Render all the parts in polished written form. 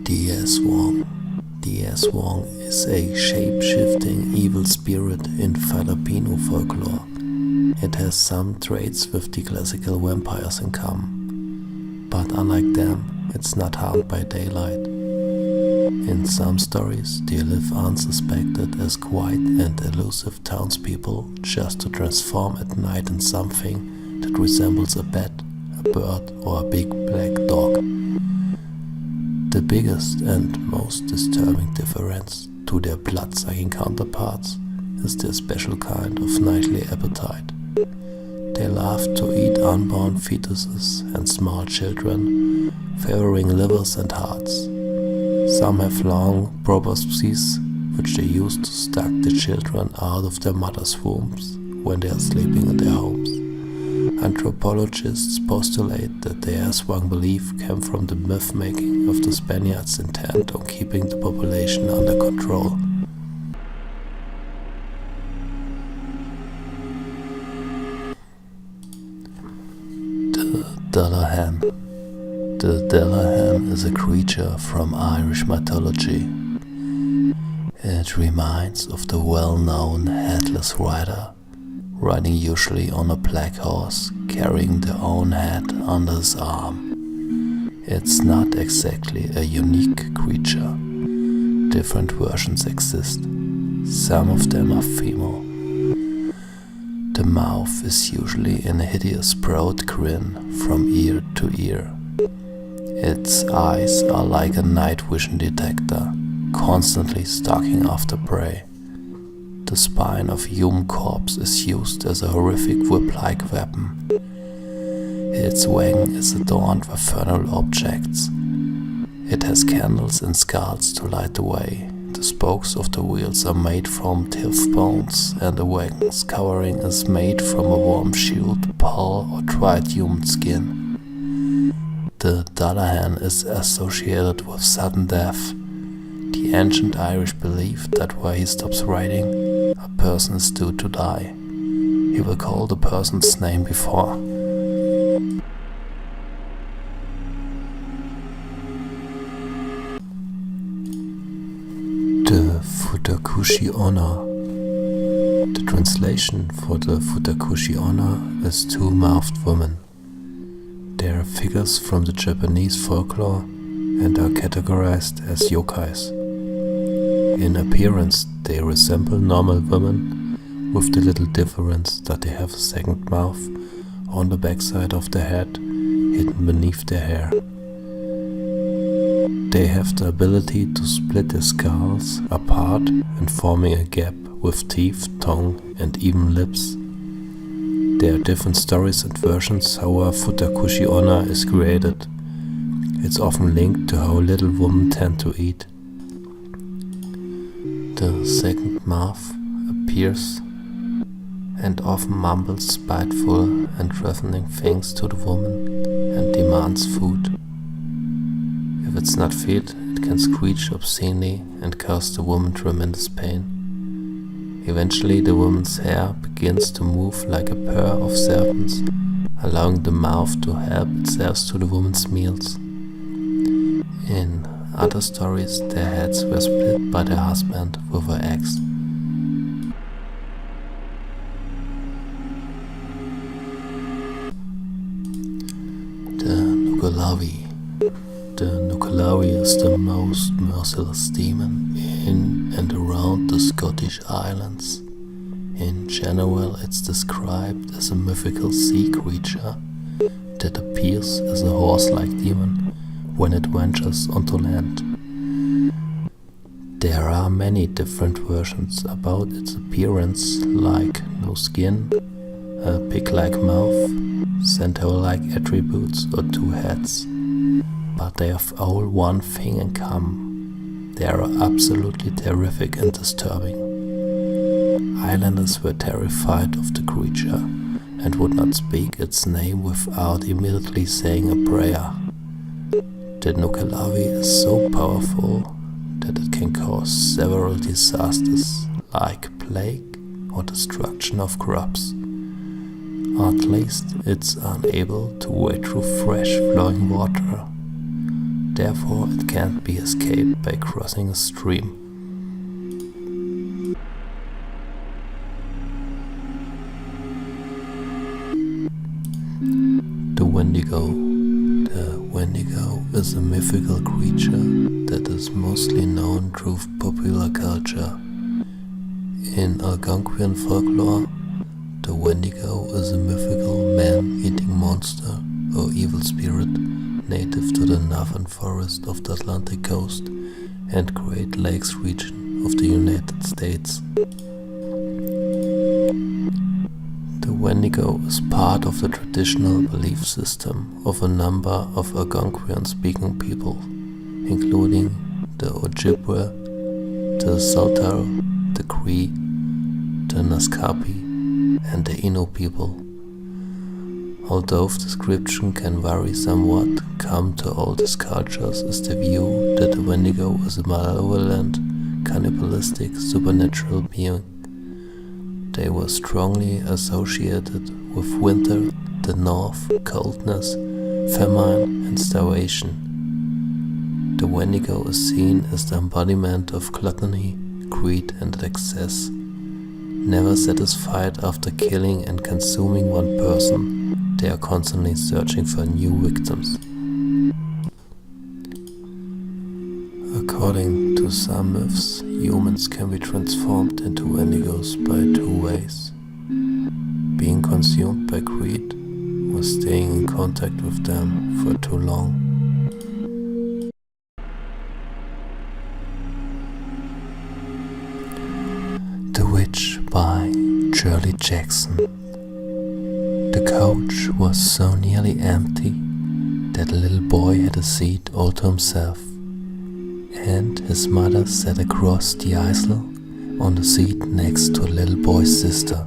The Aswang. The Aswang is a shape-shifting evil spirit in Filipino folklore. It has some traits with the classical vampires in common, but unlike them, it's not harmed by daylight. In some stories, they live unsuspected as quiet and elusive townspeople just to transform at night in something that resembles a bat, a bird, or a big black dog. The biggest and most disturbing difference to their blood-sucking counterparts is their special kind of nightly appetite. They love to eat unborn fetuses and small children, favoring livers and hearts. Some have long proboscises, which they use to suck the children out of their mother's wombs when they are sleeping in their homes. Anthropologists postulate that the Aswang belief came from the myth-making of the Spaniards' intent on keeping the population under control. The Dullahan. The Dullahan is a creature from Irish mythology. It reminds of the well-known headless rider, riding usually on a black horse, carrying their own head under his arm. It's not exactly a unique creature. Different versions exist. Some of them are female. The mouth is usually in a hideous broad grin from ear to ear. Its eyes are like a night vision detector, constantly stalking after prey. The spine of a human corpse is used as a horrific whip-like weapon. Its wing is adorned with funeral objects. It has candles and skulls to light the way. The spokes of the wheels are made from tough bones, and the wagon's covering is made from a warm shield, pall, or dried human skin. The Dullahan is associated with sudden death. The ancient Irish believed that where he stops riding, a person is due to die. He will call the person's name before. The Futakuchi-onna. The translation for the Futakuchi-onna is two mouthed women. They are figures from the Japanese folklore and are categorized as yokais. In appearance, they resemble normal women, with the little difference that they have a second mouth on the backside of their head, hidden beneath their hair. They have the ability to split their skulls apart and forming a gap with teeth, tongue, and even lips. There are different stories and versions how a Futakuchi-onna is created. It's often linked to how little women tend to eat. The second mouth appears and often mumbles spiteful and threatening things to the woman and demands food. If it's not fed, it can screech obscenely and cause the woman tremendous pain. Eventually the woman's hair begins to move like a pair of serpents, allowing the mouth to help itself to the woman's meals. In other stories, their heads were split by their husband with an axe. The Nuckelavee. The Nuckelavee is the most merciless demon in and around the Scottish Islands. In general, it's described as a mythical sea creature that appears as a horse-like demon when it ventures onto land. There are many different versions about its appearance, like no skin, a pig-like mouth, centaur-like attributes or two heads, but they have all one thing in common. They are absolutely terrific and disturbing. Islanders were terrified of the creature and would not speak its name without immediately saying a prayer. The Nuckelavee is so powerful that it can cause several disasters like plague or destruction of crops. At least it's unable to wade through fresh flowing water. Therefore it can't be escaped by crossing a stream. The Wendigo. The Wendigo is a mythical creature that is mostly known through popular culture. In Algonquian folklore, the Wendigo is a mythical man-eating monster or evil spirit native to the northern forest of the Atlantic coast and Great Lakes region of the United States. The Wendigo is part of the traditional belief system of a number of Algonquian-speaking people, including the Ojibwe, the Saulteaux, the Cree, the Naskapi, and the Innu people. Although description can vary somewhat, common to all these cultures is the view that the Wendigo is a malevolent, cannibalistic, supernatural being. They were strongly associated with winter, the north, coldness, famine, and starvation. The Wendigo is seen as the embodiment of gluttony, greed, and excess. Never satisfied after killing and consuming one person, they are constantly searching for new victims. According to some myths, humans can be transformed into Wendigos by two ways: being consumed by greed or staying in contact with them for too long. The Witch by Shirley Jackson. The coach was so nearly empty that a little boy had a seat all to himself, and his mother sat across the aisle on the seat next to a little boy's sister,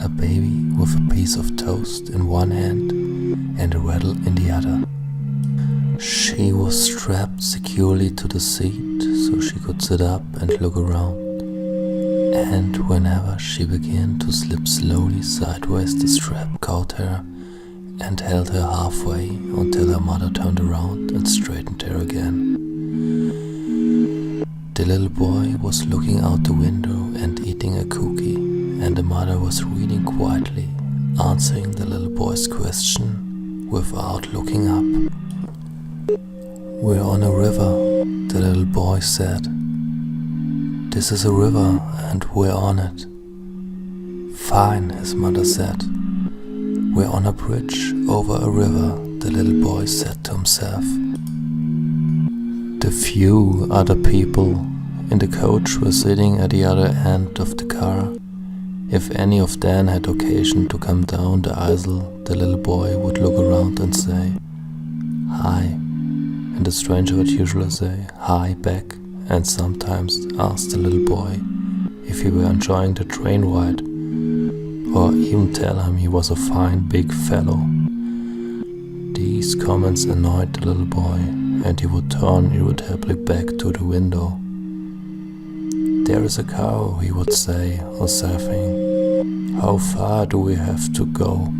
a baby with a piece of toast in one hand and a rattle in the other. She was strapped securely to the seat so she could sit up and look around, and whenever she began to slip slowly sideways, the strap caught her and held her halfway until her mother turned around and straightened her again. The little boy was looking out the window and eating a cookie, and the mother was reading quietly, answering the little boy's question without looking up. "We're on a river," the little boy said. "This is a river and we're on it." "Fine," his mother said. "We're on a bridge over a river," the little boy said to himself. The few other people in the coach were sitting at the other end of the car. If any of them had occasion to come down the aisle, the little boy would look around and say, "Hi," and the stranger would usually say, "Hi" back, and sometimes ask the little boy if he were enjoying the train ride, or even tell him he was a fine big fellow. These comments annoyed the little boy, and he would turn irritably back to the window. "There is a cow," he would say, or something. "How far do we have to go?"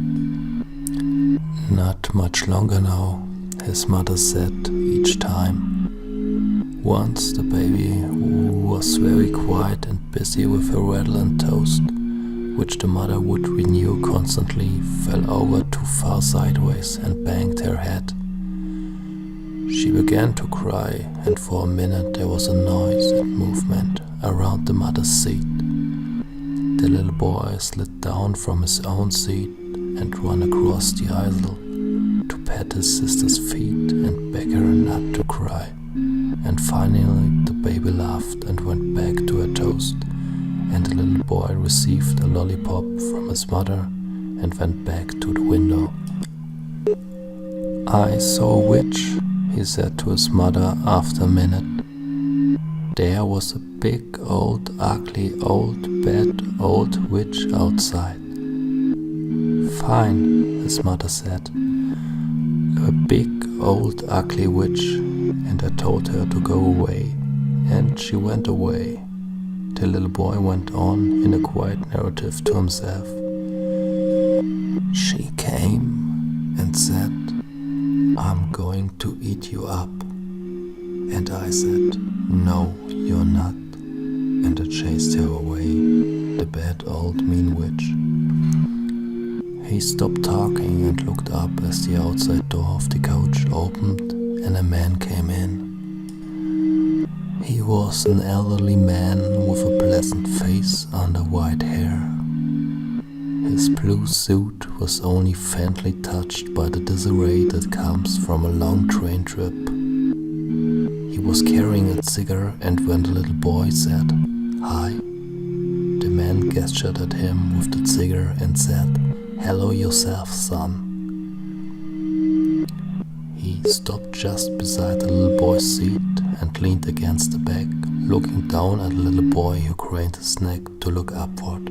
"Not much longer now," his mother said each time. Once the baby, who was very quiet and busy with her rattle and toast, which the mother would renew constantly, fell over too far sideways and banged her head. She began to cry, and for a minute there was a noise and movement around the mother's seat. The little boy slid down from his own seat and ran across the aisle to pat his sister's feet and beg her not to cry. And finally the baby laughed and went back to her toast, and the little boy received a lollipop from his mother and went back to the window. "I saw a witch," he said to his mother after a minute. "There was a big, old, ugly, old, bad, old witch outside." "Fine," his mother said. "A big, old, ugly witch, and I told her to go away, and she went away." The little boy went on in a quiet narrative to himself. "She came and said, 'I'm going to eat you up.' And I said, 'No, you're not.' And I chased her away, the bad old mean witch." He stopped talking and looked up as the outside door of the coach opened and a man came in. He was an elderly man with a pleasant face under white hair. His blue suit was only faintly touched by the disarray that comes from a long train trip. He was carrying a cigar, and when the little boy said, "Hi," the man gestured at him with the cigar and said, "Hello yourself, son." He stopped just beside the little boy's seat and leaned against the back, looking down at the little boy who craned his neck to look upward.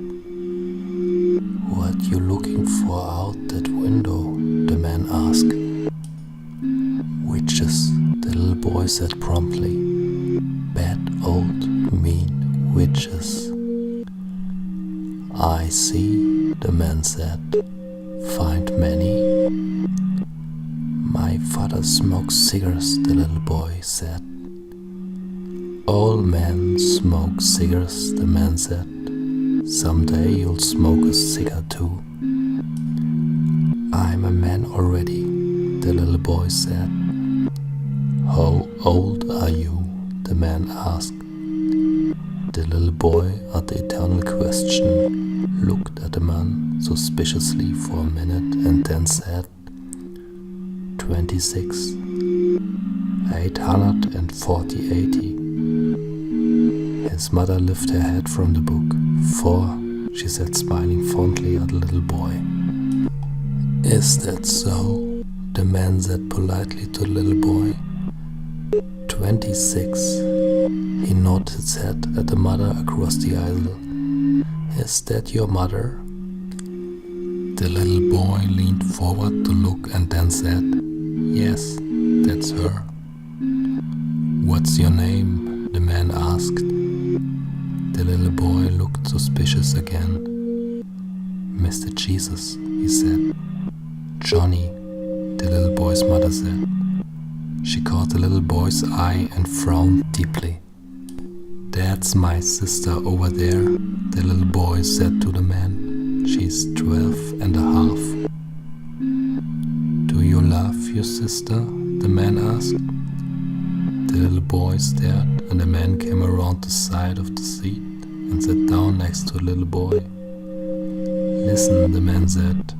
"What you looking for out that window?" the man asked. "Witches," the little boy said promptly. "Bad old mean witches." "I see," the man said. "Find many?" "My father smokes cigars," the little boy said. "All men smoke cigars," the man said. "Someday you'll smoke a cigar too." "I'm a man already," the little boy said. "How old are you?" the man asked. The little boy, at the eternal question, looked at the man suspiciously for a minute and then said, 26, 840-80. His mother lifted her head from the book. 4, she said, smiling fondly at the little boy. "Is that so?" the man said politely to the little boy. 26. He nodded his head at the mother across the aisle. "Is that your mother?" The little boy leaned forward to look and then said, "Yes, that's her." "What's your name?" the man asked. The little boy looked suspicious again. "Mr. Jesus," he said. "Johnny," the little boy's mother said. She caught the little boy's eye and frowned deeply. "That's my sister over there," the little boy said to the man. "She's 12 and a half. "Do you love your sister?" the man asked. The little boy stared, and the man came around the side of the seat and sat down next to the little boy. "Listen," the man said.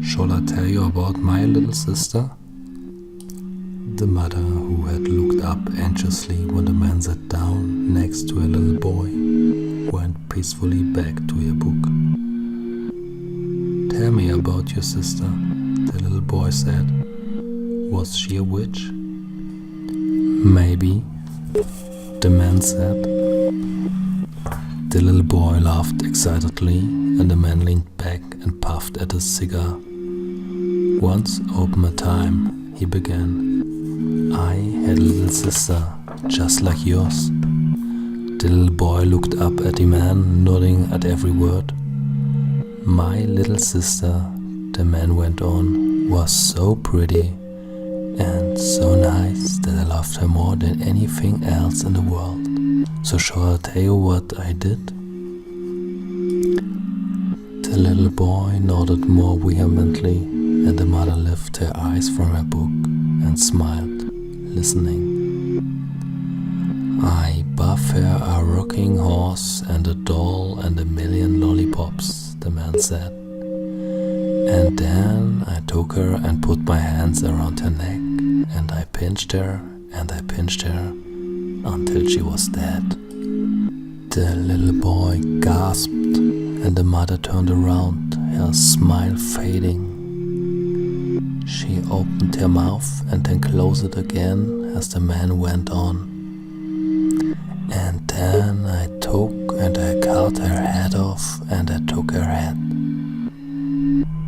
"Shall I tell you about my little sister?" The mother, who had looked up anxiously when the man sat down next to her little boy, went peacefully back to her book. "Tell me about your sister," the little boy said. "Was she a witch?" "Maybe," the man said. The little boy laughed excitedly, and the man leaned back and puffed at his cigar. "Once upon a time," he began, "I had a little sister, just like yours." The little boy looked up at the man, nodding at every word. "My little sister," the man went on, "was so pretty and so nice that I loved her more than anything else in the world. So shall I tell you what I did?" The little boy nodded more vehemently, and the mother lifted her eyes from her book and smiled, listening. "I bought her a rocking horse and a doll and a million lollipops," the man said. "And then I took her and put my hands around her neck, and I pinched her and I pinched her until she was dead." The little boy gasped, and the mother turned around, her smile fading. She opened her mouth and then closed it again as the man went on. And then I took and I cut her head off and I took her head.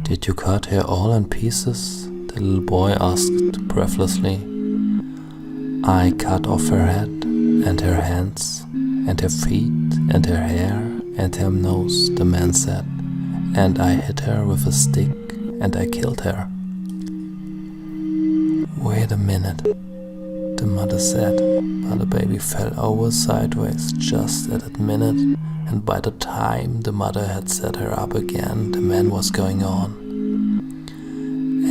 Did you cut her all in pieces? The little boy asked breathlessly. I cut off her head and her hands and her feet and her hair and her nose, the man said, and I hit her with a stick and I killed her. Wait a minute, the mother said, but the baby fell over sideways just at that minute, and by the time the mother had set her up again, the man was going on.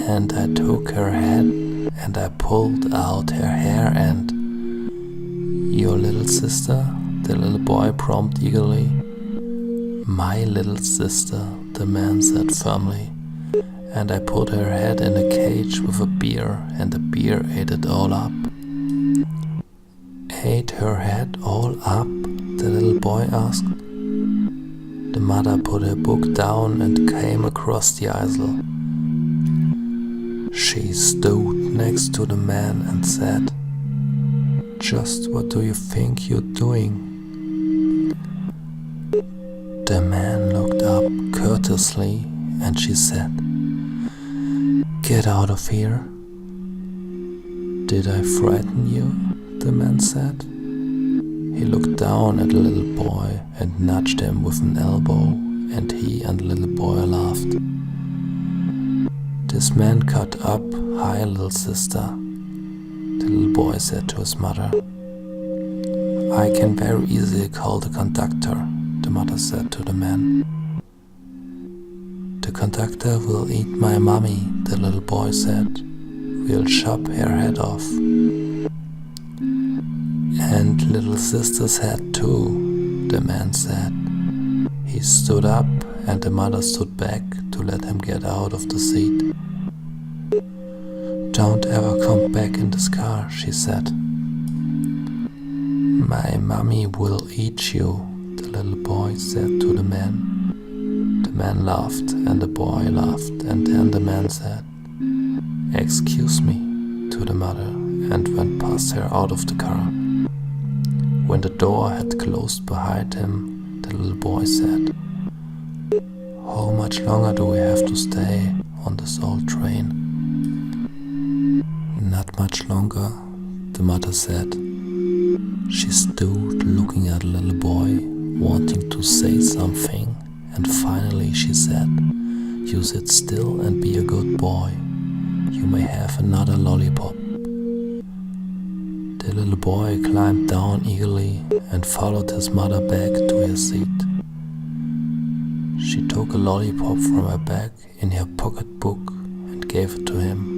And I took her head and I pulled out her hair and... Your little sister? The little boy prompted eagerly. My little sister, the man said firmly. And I put her head in a cage with a bear, and the bear ate it all up. Ate her head all up? The little boy asked. The mother put her book down and came across the easel. She stood next to the man and said, Just what do you think you're doing? The man looked up courteously and she said, Get out of here. Did I frighten you? The man said. He looked down at the little boy and nudged him with an elbow, and he and the little boy laughed. This man cut up, Hi, little sister, the little boy said to his mother. I can very easily call the conductor, the mother said to the man. The conductor will eat my mommy, the little boy said. We'll chop her head off. And little sister's head too, the man said. He stood up and the mother stood back to let him get out of the seat. Don't ever come back in this car, she said. My mommy will eat you, the little boy said to the man. The man laughed and the boy laughed, and then the man said, Excuse me, to the mother, and went past her out of the car. When the door had closed behind him, the little boy said, How much longer do we have to stay on this old train? Not much longer, the mother said. She stood looking at the little boy, wanting to say something, and finally she said, You sit still and be a good boy. You may have another lollipop. The little boy climbed down eagerly and followed his mother back to her seat. She took a lollipop from her bag in her pocketbook and gave it to him.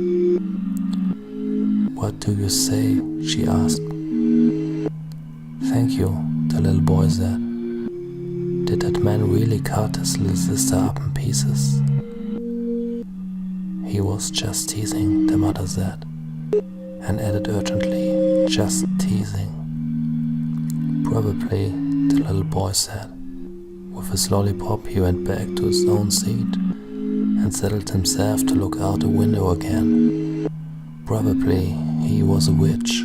What do you say? She asked. Thank you, the little boy said. Did that man really cut his little sister up in pieces? He was just teasing, the mother said, and added urgently, just teasing. Probably, the little boy said. With his lollipop he went back to his own seat and settled himself to look out the window again. Probably he was a witch.